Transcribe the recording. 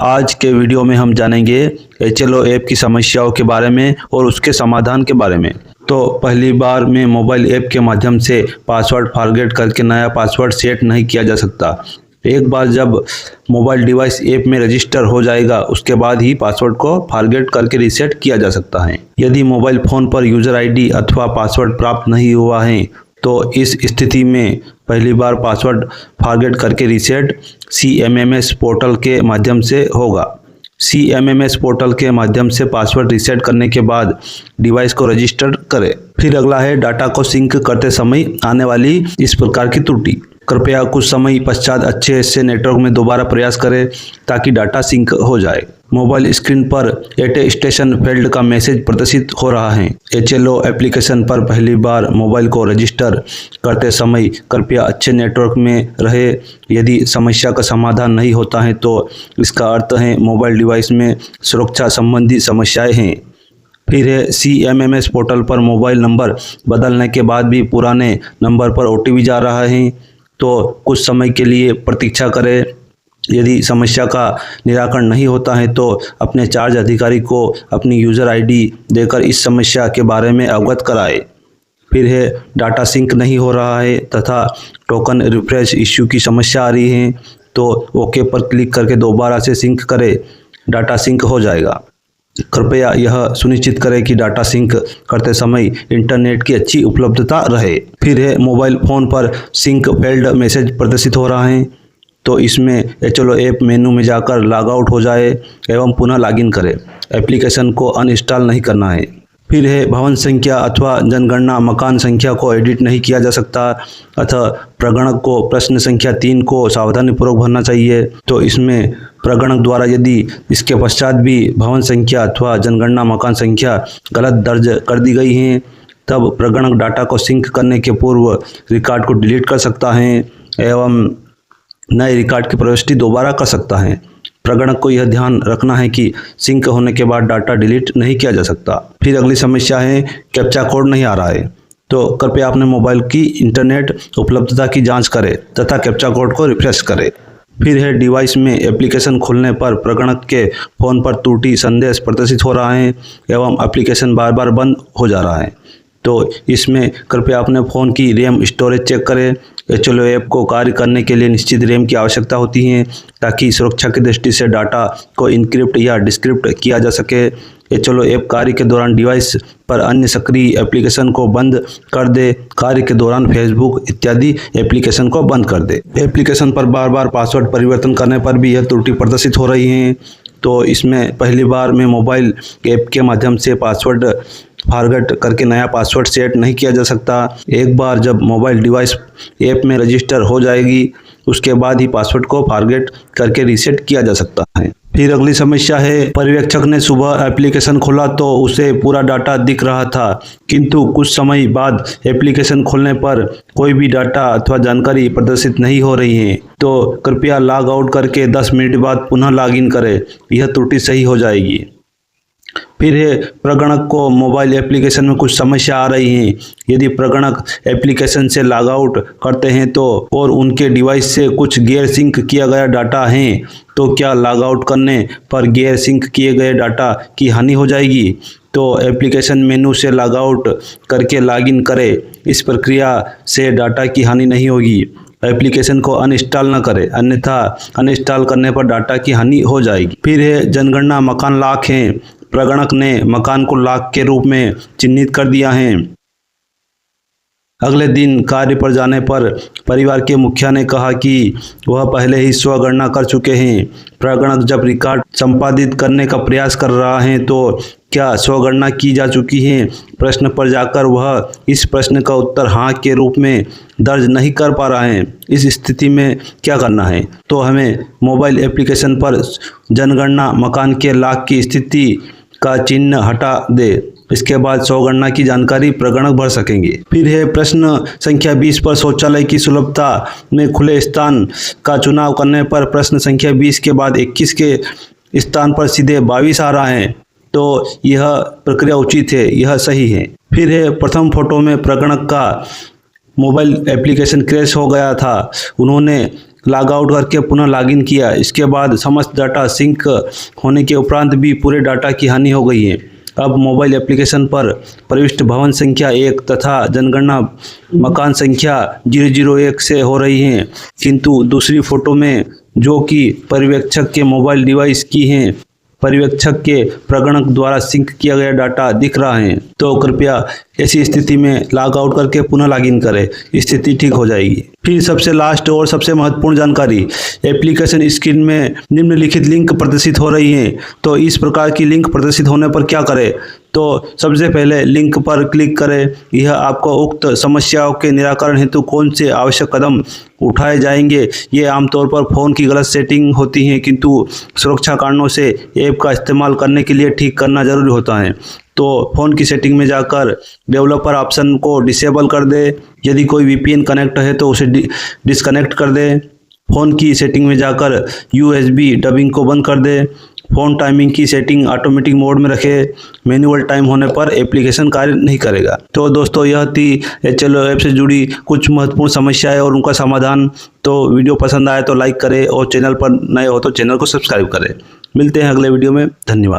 आज के वीडियो में हम जानेंगे HLO ऐप की समस्याओं के बारे में और उसके समाधान के बारे में। तो पहली बार में मोबाइल ऐप के माध्यम से पासवर्ड फॉरगेट करके नया पासवर्ड सेट नहीं किया जा सकता। एक बार जब मोबाइल डिवाइस ऐप में रजिस्टर हो जाएगा उसके बाद ही पासवर्ड को फॉरगेट करके रीसेट किया जा सकता है। यदि मोबाइल फ़ोन पर यूज़र आईडी अथवा पासवर्ड प्राप्त नहीं हुआ है तो इस स्थिति में पहली बार पासवर्ड फॉरगेट करके रीसेट CMMS पोर्टल के माध्यम से होगा। CMMS पोर्टल के माध्यम से पासवर्ड रीसेट करने के बाद डिवाइस को रजिस्टर करें। फिर अगला है डाटा को सिंक करते समय आने वाली इस प्रकार की त्रुटि। कृपया कुछ समय पश्चात अच्छे से नेटवर्क में दोबारा प्रयास करें ताकि डाटा सिंक हो जाए। मोबाइल स्क्रीन पर अटेस्टेशन फेल्ड का मैसेज प्रदर्शित हो रहा है। HLO एप्लीकेशन पर पहली बार मोबाइल को रजिस्टर करते समय कृपया अच्छे नेटवर्क में रहे। यदि समस्या का समाधान नहीं होता है तो इसका अर्थ है मोबाइल डिवाइस में सुरक्षा संबंधी समस्याएं हैं। फिर है CMMS पोर्टल पर मोबाइल नंबर बदलने के बाद भी पुराने नंबर पर OTP जा रहा है तो कुछ समय के लिए प्रतीक्षा करें। यदि समस्या का निराकरण नहीं होता है तो अपने चार्ज अधिकारी को अपनी यूज़र आईडी देकर इस समस्या के बारे में अवगत कराएं। फिर है डाटा सिंक नहीं हो रहा है तथा टोकन रिफ्रेश इश्यू की समस्या आ रही है तो ओके पर क्लिक करके दोबारा से सिंक करें, डाटा सिंक हो जाएगा। कृपया यह सुनिश्चित करें कि डाटा सिंक करते समय इंटरनेट की अच्छी उपलब्धता रहे। फिर है मोबाइल फ़ोन पर सिंक फेल्ड मैसेज प्रदर्शित हो रहा है तो इसमें HLO ऐप मेनू में जाकर लॉग आउट हो जाए एवं पुनः लॉगिन करें। एप्लीकेशन को अनइंस्टॉल नहीं करना है। फिर है भवन संख्या अथवा जनगणना मकान संख्या को एडिट नहीं किया जा सकता अथवा प्रगणक को प्रश्न संख्या 3 को सावधानीपूर्वक भरना चाहिए। तो इसमें प्रगणक द्वारा यदि इसके पश्चात भी भवन संख्या अथवा जनगणना मकान संख्या गलत दर्ज कर दी गई हैं तब प्रगणक डाटा को सिंक करने के पूर्व रिकॉर्ड को डिलीट कर सकता है एवं नए रिकॉर्ड की प्रविष्टि दोबारा कर सकता है। प्रगणक को यह ध्यान रखना है कि सिंक होने के बाद डाटा डिलीट नहीं किया जा सकता। फिर अगली समस्या है कैप्चा कोड नहीं आ रहा है तो कृपया अपने मोबाइल की इंटरनेट उपलब्धता की जांच करें तथा कैप्चा कोड को रिफ्रेश करें। फिर है डिवाइस में एप्लीकेशन खोलने पर प्रगणक के फ़ोन पर त्रुटि संदेश प्रदर्शित हो रहा है एवं एप्लीकेशन बार बार बंद हो जा रहा है तो इसमें कृपया अपने फ़ोन की रैम स्टोरेज चेक करें। HLO ऐप को कार्य करने के लिए निश्चित रैम की आवश्यकता होती है ताकि सुरक्षा की दृष्टि से डाटा को इनक्रिप्ट या डिस्क्रिप्ट किया जा सके। HLO ऐप कार्य के दौरान डिवाइस पर अन्य सक्रिय एप्लीकेशन को बंद कर दे। कार्य के दौरान फेसबुक इत्यादि एप्लीकेशन को बंद कर दे। एप्लीकेशन पर बार बार पासवर्ड परिवर्तन करने पर भी यह त्रुटि प्रदर्शित हो रही है तो इसमें पहली बार में मोबाइल ऐप के माध्यम से पासवर्ड फॉरगेट करके नया पासवर्ड सेट नहीं किया जा सकता। एक बार जब मोबाइल डिवाइस ऐप में रजिस्टर हो जाएगी उसके बाद ही पासवर्ड को फॉरगेट करके रीसेट किया जा सकता है। फिर अगली समस्या है पर्यवेक्षक ने सुबह एप्लीकेशन खोला तो उसे पूरा डाटा दिख रहा था किंतु कुछ समय बाद एप्लीकेशन खोलने पर कोई भी डाटा अथवा जानकारी प्रदर्शित नहीं हो रही है तो कृपया लॉग आउट करके 10 मिनट बाद पुनः लॉगिन करें, यह त्रुटि सही हो जाएगी। फिर है प्रगणक को मोबाइल एप्लीकेशन में कुछ समस्या आ रही है। यदि प्रगणक एप्लीकेशन से लॉग आउट करते हैं तो और उनके डिवाइस से कुछ गैर सिंक किया गया डाटा है तो क्या लॉग आउट करने पर गैर सिंक किए गए डाटा की हानि हो जाएगी? तो एप्लीकेशन मेनू से लॉग आउट करके लॉगिन करें। इस प्रक्रिया से डाटा की हानि नहीं होगी। एप्लीकेशन को अनइंस्टॉल न करें अन्यथा अनइंस्टॉल करने पर डाटा की हानि हो जाएगी। फिर है जनगणना मकान लॉक है। प्रगणक ने मकान को लॉक के रूप में चिन्हित कर दिया है। अगले दिन कार्य पर जाने पर परिवार के मुखिया ने कहा कि वह पहले ही स्वगणना कर चुके हैं। प्रगणक जब रिकॉर्ड संपादित करने का प्रयास कर रहा है तो क्या स्वगणना की जा चुकी है प्रश्न पर जाकर वह इस प्रश्न का उत्तर हाँ के रूप में दर्ज नहीं कर पा रहा है। इस स्थिति में क्या करना है तो हमें मोबाइल एप्लीकेशन पर जनगणना मकान के लॉक की स्थिति का चिन्ह हटा दे। इसके बाद स्वगणना की जानकारी प्रगणक भर सकेंगे। फिर है प्रश्न संख्या 20 पर शौचालय की सुलभता में खुले स्थान का चुनाव करने पर प्रश्न संख्या 20 के बाद 21 के स्थान पर सीधे 22 आ रहा है तो यह प्रक्रिया उचित है, यह सही है। फिर है प्रथम फोटो में प्रगणक का मोबाइल एप्लीकेशन क्रैश हो गया था। उन्होंने लॉग आउट करके पुनः लॉगिन किया। इसके बाद समस्त डाटा सिंक होने के उपरांत भी पूरे डाटा की हानि हो गई है। अब मोबाइल एप्लीकेशन पर प्रविष्ट भवन संख्या 1 तथा जनगणना मकान संख्या 001 से हो रही है, किंतु दूसरी फोटो में जो कि पर्यवेक्षक के मोबाइल डिवाइस की हैं, पर्यवेक्षक के प्रगणक द्वारा सिंक किया गया डाटा दिख रहा है। तो कृपया ऐसी स्थिति में लॉग आउट करके पुनः लॉगिन करें, स्थिति ठीक हो जाएगी। फिर सबसे लास्ट और सबसे महत्वपूर्ण जानकारी, एप्लीकेशन स्क्रीन में निम्नलिखित लिंक प्रदर्शित हो रही हैं। तो इस प्रकार की लिंक प्रदर्शित होने पर क्या करें? तो सबसे पहले लिंक पर क्लिक करें। यह आपको उक्त समस्याओं के निराकरण हेतु कौन से आवश्यक कदम उठाए जाएंगे। ये आमतौर पर फ़ोन की गलत सेटिंग होती हैं, किंतु सुरक्षा कारणों से ऐप का इस्तेमाल करने के लिए ठीक करना ज़रूरी होता है। तो फ़ोन की सेटिंग में जाकर डेवलपर ऑप्शन को डिसेबल कर दे। यदि कोई VPN कनेक्ट है तो उसे डिसकनेक्ट कर दे। फ़ोन की सेटिंग में जाकर USB डबिंग को बंद कर दे। फ़ोन टाइमिंग की सेटिंग ऑटोमेटिक मोड में रखे। मैनुअल टाइम होने पर एप्लीकेशन कार्य नहीं करेगा। तो दोस्तों, यह थी चलो ऐप से जुड़ी कुछ महत्वपूर्ण समस्याएं और उनका समाधान। तो वीडियो पसंद आए तो लाइक करें और चैनल पर नए हो तो चैनल को सब्सक्राइब करें। मिलते हैं अगले वीडियो में। धन्यवाद।